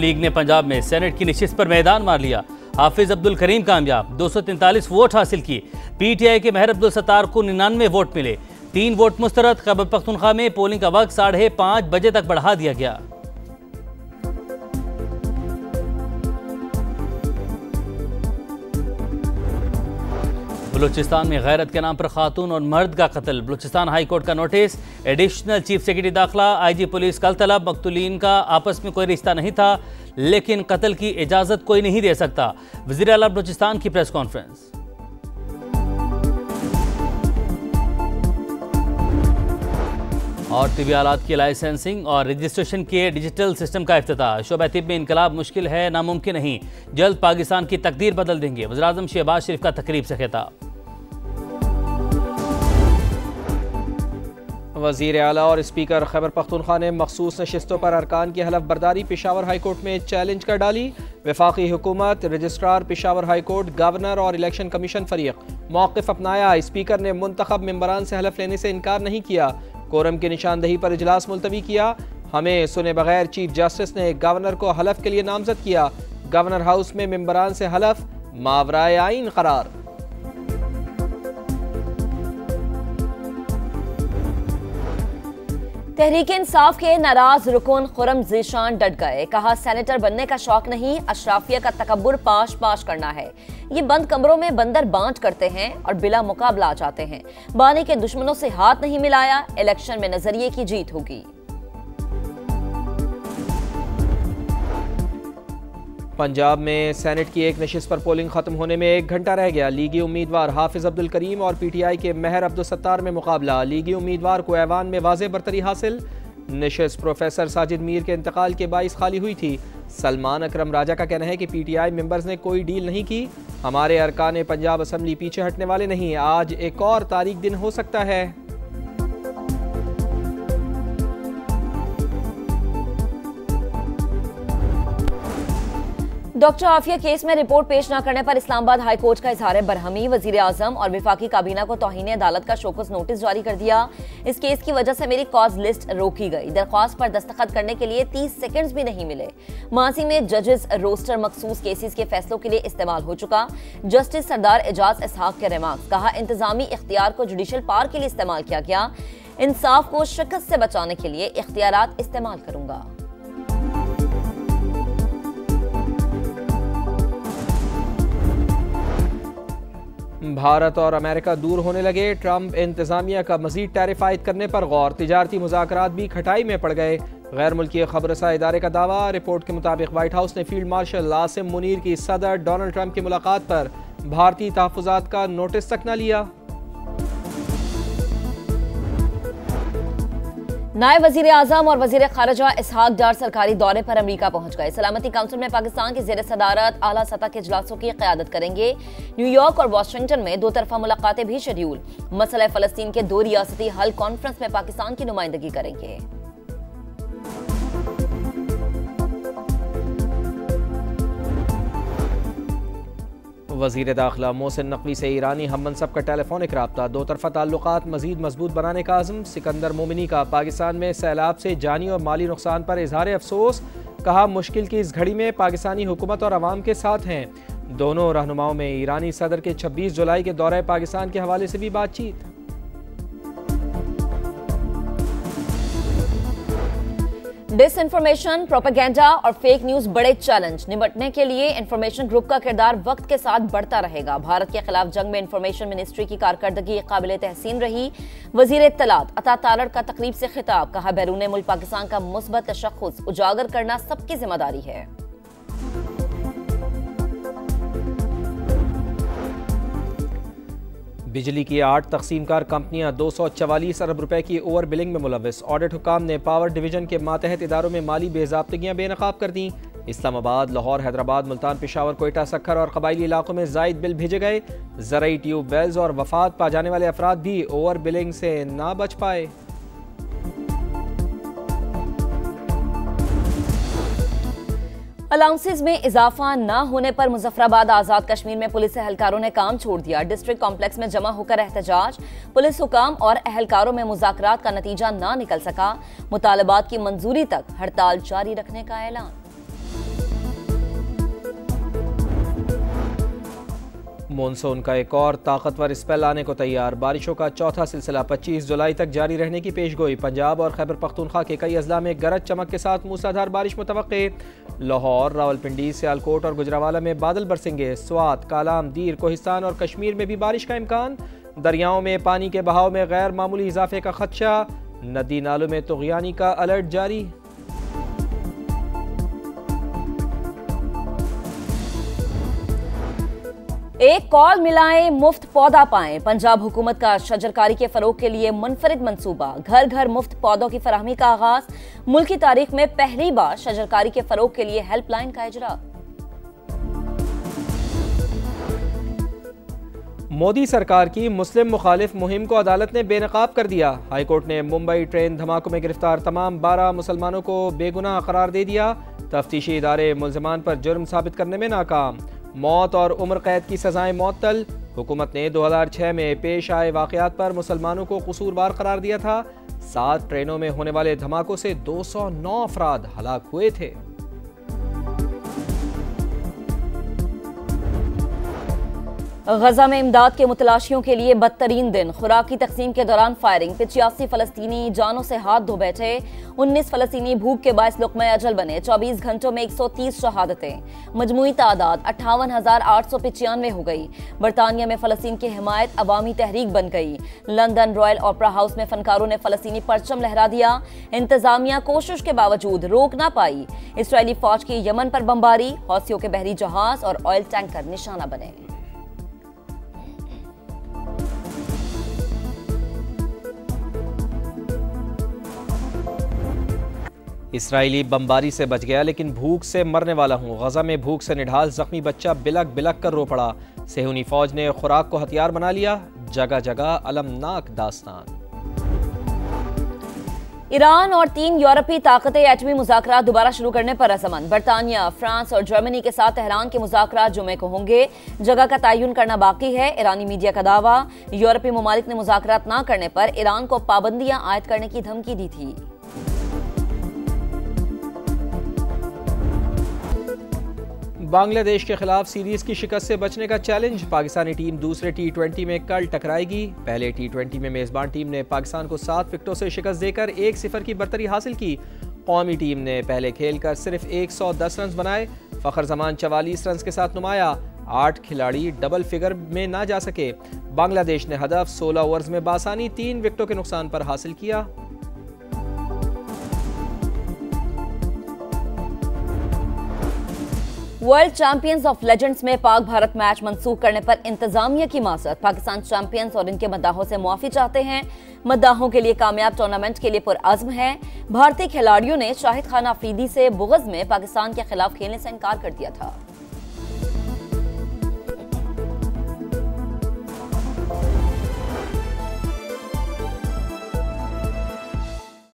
League ने पंजाब में senate की नशिस्त पर मैदान मार लिया। हाफिज अब्दुल करीम कामयाब, 243 वोट हासिल किए। पीटीआई के महर अब्दुल सत्तार को 99 वोट मिले। 3 वोट मुस्तरद। खैबर पख्तूनख्वा में पोलिंग का वक्त 5:30 बजे तक बढ़ा दिया गया। बलूचिस्तान में गैरत के नाम पर खातून और मर्द का कत्ल। बलूचिस्तान हाई कोर्ट का नोटिस। एडिशनल चीफ सेक्रेटरी दाखिला आईजी पुलिस कल तलब। मकतूलीन का आपस में कोई रिश्ता नहीं था, लेकिन कत्ल की इजाजत कोई नहीं दे सकता। वज़ीर आला बलूचिस्तान की प्रेस कॉन्फ्रेंस। और तिबी आलात की लाइसेंसिंग और रजिस्ट्रेशन के डिजिटल सिस्टम का इफ्तिताह। शोबा तिब में इनकलाब मुश्किल है, नामुमकिन नहीं। जल्द पाकिस्तान की तकदीर बदल देंगे। वज़ीर आज़म शहबाज शरीफ का तकरीब से खिताब। वज़ीर आला और स्पीकर खैबर पख्तूनख्वा ने मखसूस नशिस्तों पर अरकान की हलफ बर्दारी पेशावर हाई कोर्ट में चैलेंज कर डाली। वफाकी हुकूमत, registrar Peshawar high court, governor और इलेक्शन कमीशन फरीक मौक़िफ़ अपनाया। स्पीकर ने मुंतखब मेंबरान से हलफ लेने से इनकार नहीं किया। कोरम की निशानदही पर इजलास मुलतवी किया। हमें सुने बगैर चीफ जस्टिस ने गवर्नर को हलफ के लिए नामजद किया। गवर्नर हाउस में मेंबरान से हलफ मावराए आइन करार। तहरीक इंसाफ के नाराज रुकन खुरम ज़ीशान डट गए। कहा, सेनेटर बनने का शौक नहीं, अशराफिया का तकब्बुर पाश पाश करना है। ये बंद कमरों में बंदर बांट करते हैं और बिला मुकाबला आ जाते हैं। बानी के दुश्मनों से हाथ नहीं मिलाया। इलेक्शन में नजरिए की जीत होगी। पंजाब में सेनेट की एक नशिस्त पर पोलिंग खत्म होने में 1 घंटा रह गया। लीगी उम्मीदवार हाफिज अब्दुल करीम और पीटीआई के महर अब्दुल सत्तार में मुकाबला। लीगी उम्मीदवार को ऐवान में वाज़ेह बरतरी हासिल। नशिस्त प्रोफेसर साजिद मीर के इंतकाल के बाइस खाली हुई थी। सलमान अकरम राजा का कहना है कि पीटीआई मेंबर्स ने कोई डील नहीं की। हमारे अरकान पंजाब असम्बली पीछे हटने वाले नहीं। आज एक और तारीख दिन हो सकता है। डॉक्टर आफिया केस में रिपोर्ट पेश न करने पर इस्लामाबाद हाई कोर्ट का इजहार बरहमी। वजीर आजम और विफाकी काबीना को तौहीन अदालत का शोकस नोटिस जारी कर दिया। इस केस की वजह से मेरी कॉज लिस्ट रोकी गई। दरख्वास्त पर दस्तखत करने के लिए 30 सेकंड्स भी नहीं मिले। माजी में जजेस रोस्टर मखसूस केसेस के फैसलों के लिए इस्तेमाल हो चुका। जस्टिस सरदार एजाज इसहाक के रिमार्क्स। कहा, इंतजामी इख्तियार को जुडिशल पावर के लिए इस्तेमाल किया गया। इंसाफ को शिकस्त से बचाने के लिए इख्तियारात इस्तेमाल करूंगा। भारत और अमेरिका दूर होने लगे। ट्रंप इंतजामिया का मजीद टैरिफ आयद करने पर गौर। तिजारती मुज़ाकरात भी खटाई में पड़ गए। गैर मुल्की खबरसा इदारे का दावा। रिपोर्ट के मुताबिक व्हाइट हाउस ने फील्ड मार्शल आसिम मुनीर की सदर डोनाल्ड ट्रंप की मुलाकात पर भारतीय तहफ़्फ़ुज़ात का नोटिस तक न लिया। नायब वजीर आजम और वजीर खारजा इसहाक डार सरकारी दौरे पर अमेरिका पहुंच गए। सलामती काउंसिल में पाकिस्तान की ज़ेर सदारत आला सतह के इजलासों की क़यादत करेंगे। न्यूयॉर्क और वाशिंगटन में 2 तरफ़ा मुलाकातें भी शेड्यूल। मसला फ़लस्तीन के 2 रियासती हल कॉन्फ्रेंस में पाकिस्तान की नुमाइंदगी करेंगे। वज़ीर दाखिला मोहसिन नकवी से ईरानी हम मनसब का टेलीफोनिक रब्ता। 2 तरफ़ा ताल्लुकात मज़ीद मजबूत बनाने का आज़म। सिकंदर मोमिनी का पाकिस्तान में सैलाब से जानी और माली नुकसान पर इजहार अफसोस। कहा, मुश्किल की इस घड़ी में पाकिस्तानी हुकूमत और अवाम के साथ हैं। दोनों रहनुमाओं में ईरानी सदर के 26 जुलाई के दौरे पाकिस्तान के हवाले से भी बातचीत। डिसइंफॉर्मेशन, प्रोपेगेंडा और फेक न्यूज बड़े चैलेंज। निपटने के लिए इंफॉर्मेशन ग्रुप का किरदार वक्त के साथ बढ़ता रहेगा। भारत के खिलाफ जंग में इंफॉर्मेशन मिनिस्ट्री की कारकर्दगी काबिल तहसीन रही। वजीर इत्तलात अता तारड़ का तकरीब से खिताब। कहा, बैरून मुल्क पाकिस्तान का मुस्बत तशख्खुस उजागर करना सबकी जिम्मेदारी है। बिजली की 8 तकसीमकार कंपनियां 244 अरब रुपए की ओवर बिलिंग में मुलविस। ऑडिट हुकाम ने पावर डिवीजन के मातहत इदारों में माली बेज़ाब्तगियां बेनकाब कर दी। इस्लामाबाद, लाहौर, हैदराबाद, मुल्तान, पेशावर, कोयटा, सक्खर और कबायली इलाकों में जायद बिल भेजे गए। ज़राई ट्यूब वेल्स और वफात पा जाने वाले अफराद भी ओवर बिलिंग से ना बच पाए। अलाउंसेस में इजाफा न होने पर मुजफ्फराबाद आजाद कश्मीर में पुलिस एहलकारों ने काम छोड़ दिया। डिस्ट्रिक्ट कॉम्प्लेक्स में जमा होकर एहतजाज। पुलिस हुकाम और एहलकारों में मुज़ाकरात का नतीजा ना निकल सका। मुतालबात की मंजूरी तक हड़ताल जारी रखने का ऐलान। मानसून का एक और ताकतवर स्पेल आने को तैयार। बारिशों का चौथा सिलसिला 25 जुलाई तक जारी रहने की पेशगोई। पंजाब और खैबर पख्तूनख्वा के कई अजला में गरज चमक के साथ मूसलाधार बारिश मुतवक्के। लाहौर, रावलपिंडी, सियालकोट और गुजरावाला में बादल बरसेंगे। स्वात, कालाम, दीर, कोहिस्तान और कश्मीर में भी बारिश का इम्कान। दरियाओं में पानी के बहाव में गैर मामूली इजाफे का खदशा। नदी नालों में तुग़यानी का अलर्ट जारी। एक कॉल मिलाएं, मुफ्त पौधा पाएं। पंजाब हुकूमत का शजरकारी के फरोग के लिए मुनफरिद मंसूबा। घर घर मुफ्त पौधों की फराहमी का आगाज। मुल्क की तारीख में पहली बार शजरकारी के फरोग के लिए हेल्पलाइन का इजरा। मोदी सरकार की मुस्लिम मुखालिफ मुहिम को अदालत ने बेनकाब कर दिया। हाईकोर्ट ने मुंबई ट्रेन धमाकों में गिरफ्तार तमाम 12 मुसलमानों को बेगुनाह करार दे दिया। तफ्तीशी इदारे मुल्जिमान पर जुर्म साबित करने में नाकाम। मौत और उम्र कैद की सजाएं मुअत्तल। हुकूमत ने 2006 में पेश आए वाक़यात पर मुसलमानों को कसूरवार करार दिया था। 7 ट्रेनों में होने वाले धमाकों से 209 अफराद हलाक हुए थे। गजा में इमदाद के मुतलाशियों के लिए बदतरीन दिन। खुराक की तकसीम के दौरान फायरिंग। 85 फलस्तीनी जानों से हाथ धो बैठे। 19 फलस्तीनी भूख के बायस लुक़्मा अजल बने। 24 घंटों में 130 शहादतें। मजमूई तादाद 58,895 हो गई। बरतानिया में फलस्तीन की हिमायत अवामी तहरीक बन गई। लंदन रॉयल ओपरा हाउस में फनकारों ने फलस्तीनी परचम लहरा दिया। इंतजामिया कोशिश के बावजूद रोक ना पाई। इसराइली फौज की यमन पर बमबारी। हौसियों के बहरी जहाज और ऑयल टैंकर निशाना बने। इसराइली बमबारी से बच गया लेकिन भूख से मरने वाला हूँ। गजा में भूख से निढाल जख्मी बच्चा बिलक बिलक कर रो पड़ा। सेहूनी फौज ने खुराक को हथियार बना लिया। जगह जगह अलमनाक दास्तान। ईरान और 3 यूरोपीय ताकतें एटमी मुज़ाकरात दोबारा शुरू करने पर रज़ामंद। बरतानिया, फ्रांस और जर्मनी के साथ तेहरान के मुज़ाकरात जुमे को होंगे। जगह का तयन करना बाकी है। ईरानी मीडिया का दावा, यूरोपीय ममालिक ने मुज़ाकरात न करने पर ईरान को पाबंदियां आयद करने की धमकी दी थी। बांग्लादेश के खिलाफ सीरीज की शिकस्त से बचने का चैलेंज। पाकिस्तानी टीम दूसरे T20 में कल टकराएगी। पहले T20 में मेजबान टीम ने पाकिस्तान को 7 विकेटों से शिकस्त देकर 1-0 की बर्तरी हासिल की। कौमी टीम ने पहले खेलकर सिर्फ 110 रन बनाए। फखर जमान 44 रन के साथ नुमाया। 8 खिलाड़ी डबल फिगर में ना जा सके। बांग्लादेश ने हदफ 16 ओवर्स में बासानी 3 विकेटों के नुकसान पर हासिल किया। वर्ल्ड चैंपियंस ऑफ लेजेंड्स में पाक भारत मैच मंसूख करने पर इंतजामिया की माजरत। पाकिस्तान चैंपियंस और इनके मद्दाहों से मुआफी चाहते हैं। मद्दाहों के लिए कामयाब टूर्नामेंट के लिए पुरअज़्म है। भारतीय खिलाड़ियों ने शाहिद खान अफरीदी से बुग़्ज़ में पाकिस्तान के खिलाफ खेलने से इनकार कर दिया था।